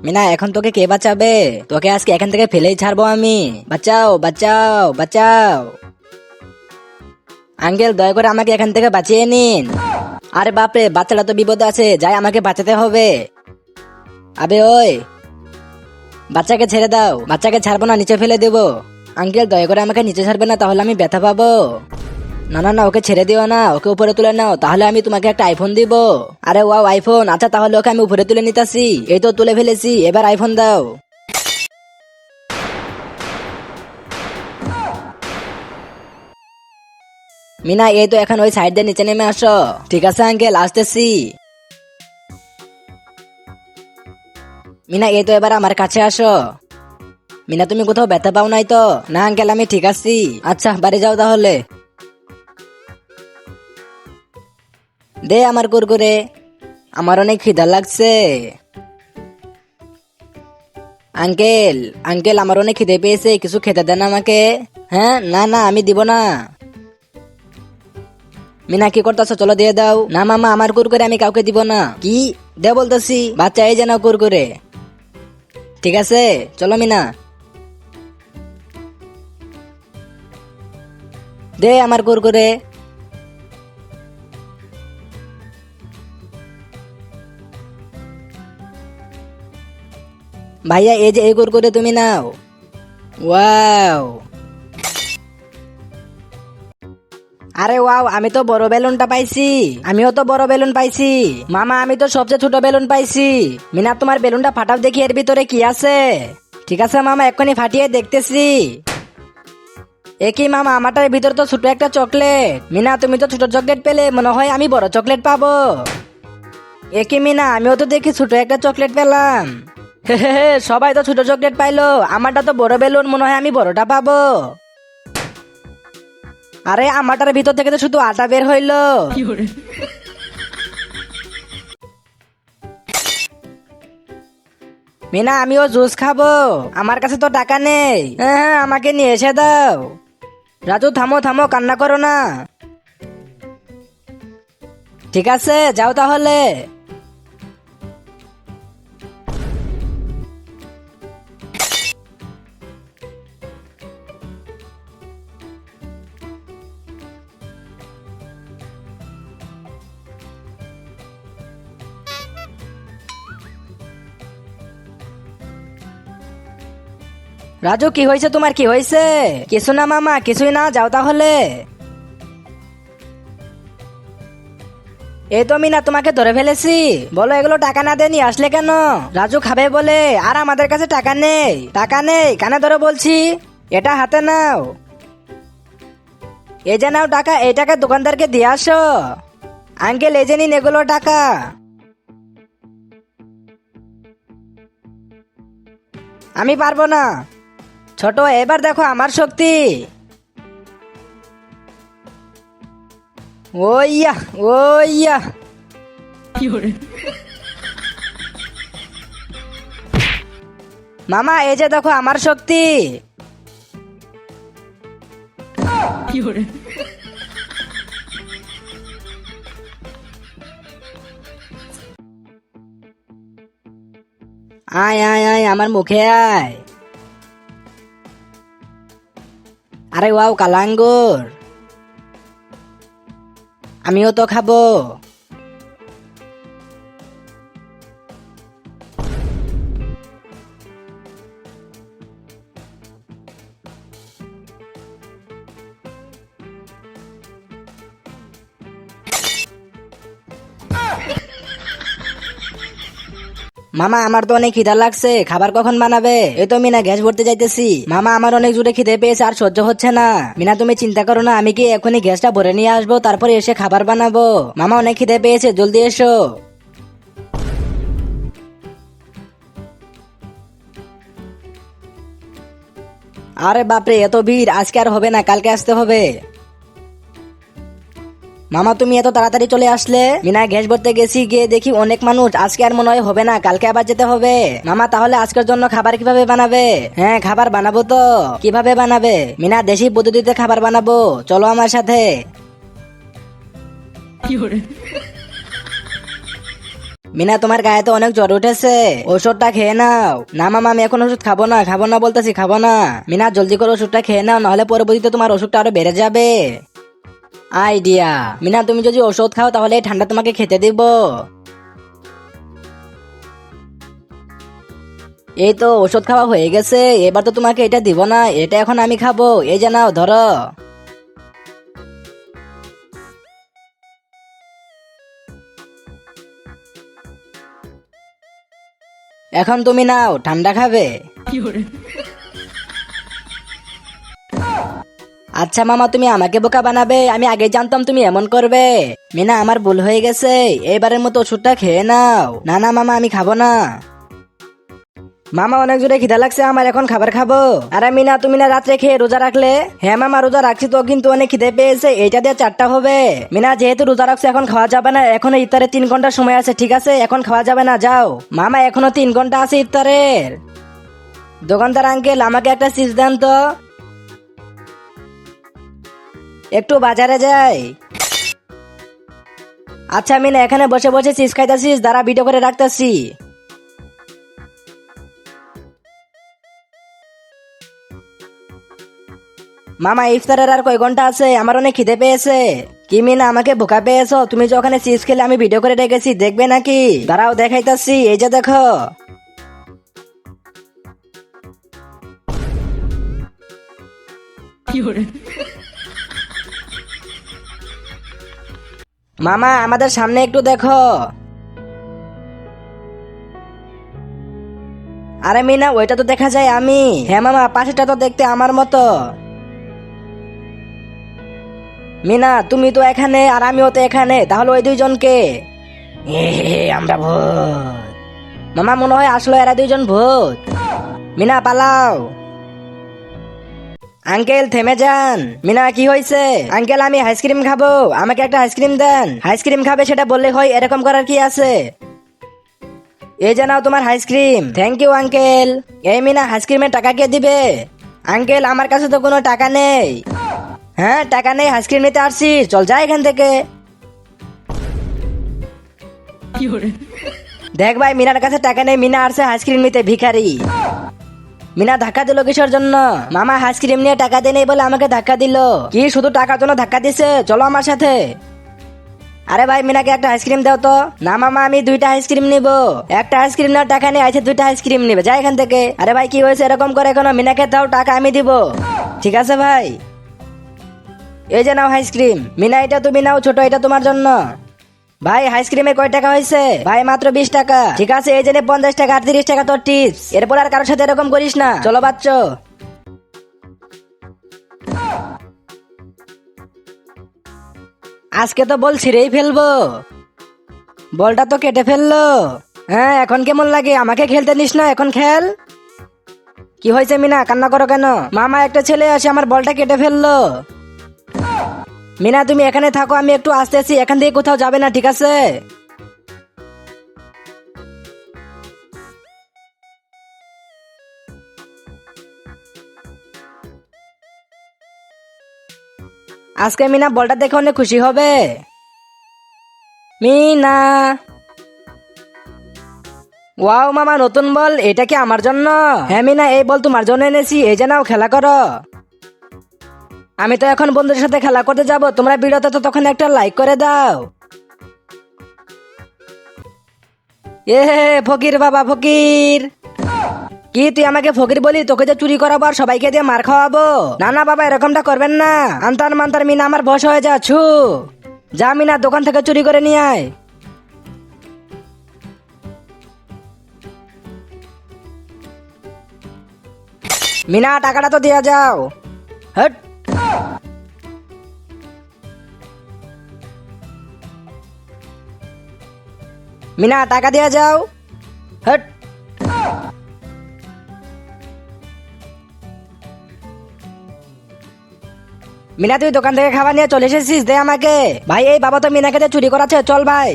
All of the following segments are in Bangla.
মিনা এখন তোকে কে বাঁচাবে? তোকে আজকে এখান থেকে ফেলেই ছাড়বো আমি। বাঁচাও বাঁচাও বাঁচাও। আঙ্কেল দয়া করে আমাকে এখান থেকে বাঁচিয়ে নিন। আরে বাপরে, বাচ্চাটা তো বিপদে আছে, যাই আমাকে বাঁচাতে হবে। আবে ওই বাচ্চাকে ছেড়ে দাও। বাচ্চাকে ছাড়বো না, নিচে ফেলে দেবো। আঙ্কেল দয়া করে আমাকে নিচে ছাড়বে না, তাহলে আমি ব্যথা পাবো। না না না, ওকে ছেড়ে দিও না, ওকে উপরে তুলে নাও, তাহলে আমি তোমাকে একটা আইফোন দিব। আরে ওয়াও আইফোন, আচ্ছা তাহলে ওকে আমি উপরে তুলে নিতেছি। এই তো তুলে ফেলেছি, এবার আইফোন দাও। মিনা এই তো এখন ওই সাইড দিয়ে নিচে নেমে আসো। ঠিক আছে আঙ্কেল, আসতেছি। মিনা এই তো এবার আমার কাছে আসো। মিনা তুমি কোথাও ব্যথা পাও নাই তো? না আঙ্কেল আমি ঠিক আছি। আচ্ছা বাড়ি যাও তাহলে। দে আমার কুরকুরে, আমার অনেক খিদা লাগছে। আঙ্কেল আঙ্কেল আমার অনেক খিদে পেয়েছে, কিছু খেতে দেন আমাকে। হ্যাঁ না না আমি দিব না। মিনা কি করতেছো, চলো দিয়ে দাও। না মামা আমার কুরকুরে আমি কাউকে দিব না। কি দে বলতেছি, বাচ্চা এই যেন কুরকুরে। ঠিক আছে চলো মিনা, দে আমার কুরকুরে। ভাইয়া এই যে এই কুরকুরে তুমি নাও। ওয়াও, আরে ওয়াও, আমি তো বড় বেলুনটা পাইছি। আমিও তো বড় বেলুন পাইছি। মামা আমি তো সবচেয়ে ছোট বেলুন পাইছি। মিনা তোমার বেলুনটা ফাটাও দেখি, এর ভিতরে কি আছে। ঠিক আছে মামা, এক্ষুনি ফাটিয়ে দেখতেছি। একই মামা, আমারটার ভিতরে তো ছোট একটা চকলেট। মিনা তুমি তো ছোট চকলেট পেলে, মনে হয় আমি বড় চকলেট পাবো। একই মিনা, আমিও তো দেখি ছোট একটা চকলেট পেলাম। হে হে হে, সবাই তো ছোট চকলেট পাইলো, আমারটা তো বড় বেলুন, মনে হয় আমি বড়টা পাবো। আরে আমারটার ভিতর থেকে তো শুধু আটা বের হইলো। মিনা আমিও জুস খাবো, আমার কাছে তো টাকা নেই। হ্যাঁ হ্যাঁ, আমাকে নিয়ে এসে দাও। রাজু থামো থামো, কান্না করো না। ঠিক আছে যাও তাহলে। রাজু কি হয়েছে তোমার, কি হয়েছে? কিছু না মামা, কিছুই না, যাও তাহলে। এই তো মিনা তোমাকে ধরে ফেলেছি। বলো এগুলো টাকা না দিয়ে নিয়ে আসলে কেন? রাজু খাবে বলে, আর আমাদের কাছে টাকা নেই। টাকা নেই কানে ধরে বলছি। এটা হাতে নাও। এই যে নাও টাকা, এই টাকা দোকানদারকে দিয়ে আসো। আঙ্কেল এই যে নিন এগুলো টাকা। আমি পারবো না। ছোট এবার দেখো আমার শক্তি। ওইয়া ওইয়া। মামা এই যে দেখো আমার শক্তি। আয় আয় আয় আমার মুখে আয়। আরে ওয়াও কালা আঙ্গুর, আমিও তো খাবো। মামা আমার তো অনেক খিদা লাগছে, খাবার কখন বানাবে? এই তো মিনা গ্যাস ভরতে যাইতেছি। মামা আমার অনেক জোরে খিদে পেয়েছে, আর সহ্য হচ্ছে না। মিনা তুমি চিন্তা করো না, আমি কি এখনই গ্যাসটা ভরে নিয়ে আসবো, তারপরে এসে খাবার বানাবো। মামা অনেক খিদে পেয়েছে, জলদি এসো। আরে বাপরে এত ভিড়, আজকে আর হবে না, কালকে আসতে হবে। মামা তুমি এত তাড়াতাড়ি চলে আসলে? মিনা গ্যাস ভরতে গেছি, গিয়ে দেখি অনেক মানুষ, আজকে আর মনে হয় হবে না, কালকে আবার যেতে হবে। মামা তাহলে আজকের জন্য খাবার কিভাবে বানাবে? হ্যাঁ খাবার বানাবো তো। কিভাবে বানাবে? মিনা দেশি পদ্ধতিতে খাবার বানাবো, চলো আমার সাথে। মিনা তোমার গায়ে তো অনেক জ্বর উঠেছে, ওষুধটা খেয়ে নাও। না মামা আমি এখন ওষুধ খাবো না বলতেছি, খাবো না। মিনা জলদি করে ওষুধটা খেয়ে নাও, নাহলে পরবর্তীতে তোমার ওষুধটা আরো বেড়ে যাবে। আইডিয়া। মিনা তুমি যদি ওষুধ খাও তাহলে এই ঠান্ডা তোমাকে খেতে দিব। এই তো ওষুধ খাওয়া হয়ে গেছে, এবার তো তোমাকে এটা দিব না, এটা এখন আমি খাবো। এই যে নাও ধরো। এখন তুমি নাও, ঠান্ডা খাবে। আচ্ছা মামা তুমি আমাকে বোকা বানাবে, আমি আগে জানতাম তুমি এমন করবে। মিনা আমার ভুল হয়ে গেছে, এবারের মতো ওষুধটা খেয়ে নাও। না না মামা আমি খাবো না। মামা অনেক জোরে খিদা লাগছে আমার, এখন খাবার খাবো। আরে মিনা তুমি না রাত্রে খেয়ে রোজা রাখলে? হ্যাঁ মামা রোজা রাখছি তো, কিন্তু অনেক খিদে পেয়েছে, এইটা দিয়ে 4টা হবে। মিনা যেহেতু রোজা রাখছে এখন খাওয়া যাবে না, এখনো ইফতারে 3 ঘন্টা সময় আছে, ঠিক আছে এখন খাওয়া যাবে না, যাও। মামা এখনো 3 ঘন্টা আছে ইফতারের। দোকানদার আঙ্কেল আমাকে একটা চিপস দেন তো। একটু বাজারে যাই। আচ্ছা মিনা এখানে বসে বসে চিপস খাইতাছিস, দাঁড়া ভিডিও করে রাখতাছি। মামা ইফতারের আর কয় ঘন্টা আছে, আমার অনেক খিদে পেয়েছে। কি মিনা আমাকে বোকা পেয়েছো? তুমি যে ওখানে চিপস খেলে আমি ভিডিও করে রেখেছি, দেখবে নাকি? দাঁড়াও দেখাইতাছি, এই যে দেখো। মামা আমাদের সামনে একটু দেখো। আরে মিনা ওইটা তো দেখা যায় আমি। হ্যাঁ মামা পাশেটা তো দেখতে আমার মতো। মিনা তুমি তো এখানে আর আমিও তো এখানে, তাহলে ওই দুইজনকে? আমরা ভূত। মামা মনে হয় আসলে এরা দুইজন ভূত। মিনা পালাও। আঙ্কেল থেমে যান। মিনা কি হয়েছে? আঙ্কেল আমি আইসক্রিম খাবো, আমাকে একটা আইসক্রিম দেন। আইসক্রিম খাবে সেটা বললে হয়, এরকম করার কি আছে? এই যে নাও তোমার আইসক্রিম। Thank you uncle. এই মিনা আইসক্রিমের টাকা কে দিবে? আঙ্কেল আমার কাছে তো কোনো টাকা নেই। হ্যাঁ টাকা নেই, আইসক্রিম নিতে আসছিস, চল যা এখান থেকে। দেখ ভাই মিনার কাছে টাকা নেই, মিনা আসছে আইসক্রিম নিতে, ভিখারি। মিনা ধাক্কা দিল কিসের জন্য? মামা আইসক্রিম নিয়ে টাকা দেয় নেই বলে আমাকে ধাক্কা দিল। কি শুধু টাকার জন্য ধাক্কা দিছে? চলো আমার সাথে। আরে ভাই মিনাকে একটা আইসক্রিম দাও তো। না মামা আমি 2টা আইসক্রিম নিব। একটা আইসক্রিম নেওয়ার টাকা নেই, আছে 2টা আইসক্রিম নিবে, যা এখান থেকে। আরে ভাই কি হয়েছে এরকম করে কেন? মিনাকে দাও টাকা, আমি দিব। ঠিক আছে ভাই। এই যে নাও আইসক্রিম। মিনা এটা তুমি নাও, ছোট এটা তোমার জন্য। ভাই আইসক্রিমে কয় টাকা হয়েছে? ভাই মাত্র 20 টাকা। ঠিক আছে এই জন্য 50 টাকা আর 30 টাকা তোর টিপস। এরপর আর কারোর সাথে এরকম করিস না, চলো বাচ্চো। আজকে তো বল ছিঁড়েই ফেলবো। বলটা তো কেটে ফেললো। হ্যাঁ এখন কেমন লাগে? আমাকে খেলতে নিস না, এখন খেল। কি হয়েছে মিনা কান্না করো কেন? মামা একটা ছেলে আসে আমার বলটা কেটে ফেললো। মিনা তুমি এখানে থাকো, আমি একটু আসতেছি, এখান থেকে কোথাও যাবে না, ঠিক আছে? আজকে মিনা বলটা দেখে অনেক খুশি হবে। মিনা। ওয়াও মামা নতুন বল, এটা কি আমার জন্য? হ্যাঁ মিনা এই বল তোমার জন্য এনেছি, এই যে নাও খেলা করো। আমি তো এখন বন্ধুদের সাথে খেলা করতে যাব, তোমরা ভিডিওতে তো তখন একটা লাইক করে দাও। এ ফকির বাবা ফকির। কি তুই আমাকে ফকির বলি? তোকে যে চুরি করাবো আর সবাইকে দিয়ে মার খাওয়াবো। না না বাবা এরকমটা করবেন না। আন্তার মান্তার মিনা আমার বস হয়ে যাচ্ছু। যা মিনা দোকান থেকে চুরি করে নিয়ে আয়। মিনা টাকাটা তো দেয়া যাও। হট। মিনা টাকা দেয়া যাও। হট। মিনা তুই দোকান থেকে খাবার নিয়ে চলে এসেছিস, দে আমাকে। ভাই এই বাবা তো মিনাকে দিয়ে চুরি করাচ্ছে, চল ভাই।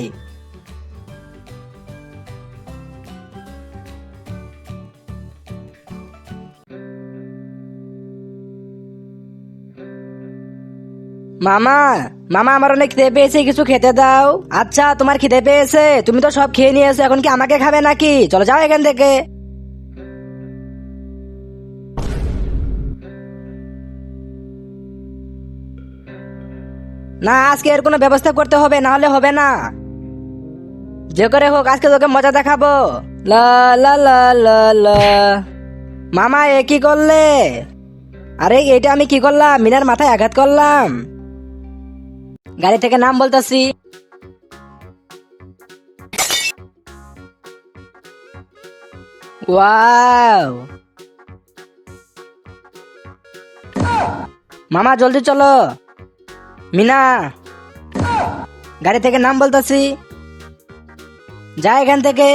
মামা মামা আমার অনেক খিদে পেয়েছে, কিছু খেতে দাও। আচ্ছা তোমার খিদে পেয়েছে, তুমি তো সব খেয়ে নিয়েছো, এখন কি আমাকে খাবে নাকি? চলো যাও এখান থেকে। না, আজকে এর কোনো ব্যবস্থা করতে হবে, না হলে হবে না। যে করে হোক আজকে তোকে মজা দেখাবো। লা লা লা লা লা। মামা এ কি করলে? আরে এটা আমি কি করলাম? মিনার মাথায় আঘাত করলাম। গাড়ি থেকে নাম বলতাছি। ওয়াও, মামা জলদি চলো। মিনা, গাড়ি থেকে নাম বলতাছি, যা এখান থেকে।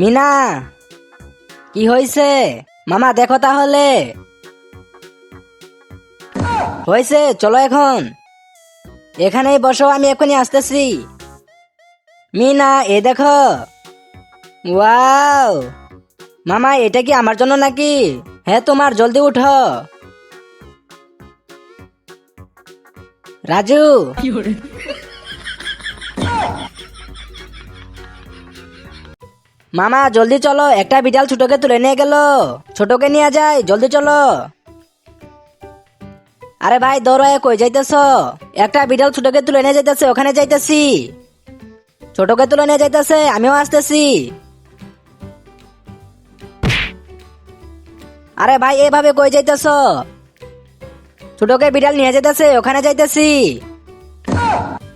মিনা, কি হয়েছে? মামা দেখো তাহলে। হয়েছে, চলো এখন এখানেই বসো, আমি এখনই আসতেছি। মিনা এ দেখো। ওয়াও, মামা এটা কি আমার জন্য নাকি? হ্যাঁ তোমার, জলদি উঠো। রাজু, মামা জলদি চলো, একটা বিড়াল ছোটকে তুলে নিয়ে গেল। ছোটকে নিয়ে যায়, জলদি চলো। আরে ভাই দৌড়ায় কই যাইতেছ? একটা বিড়াল ছোটকে তুলে নিয়ে যাইতেছে, ওখানে যাইতেছি। ছোটকে তুলে নিয়ে যাইতেছে, আমিও আসতেছি। আরে ভাই এভাবে কই যাইতেছ? ছোটকে বিড়াল নিয়ে যাইতেছে, ওখানে যাইতেছি।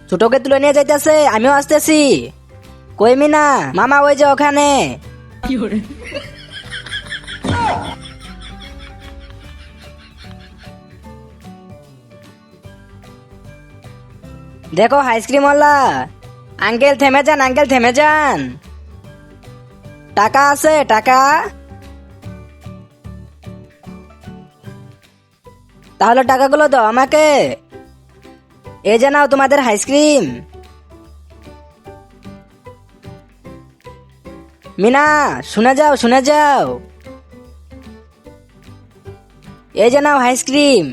ছোটকে তুলে নিয়ে যাইতেছে, আমিও আসতেছি। কই মিনা? মামা ওই যে ওখানে। দেখো আইসক্রিম ওয়ালা। আঙ্কেল থেমে যান, আঙ্কেল থেমে যান। টাকা আছে? টাকা? তাহলে টাকাগুলো দাও আমাকে। এই যে নাও তোমাদের আইসক্রিম। মিনা শুনে যাও, শুনে যাও। এই যে নাও আইসক্রিম।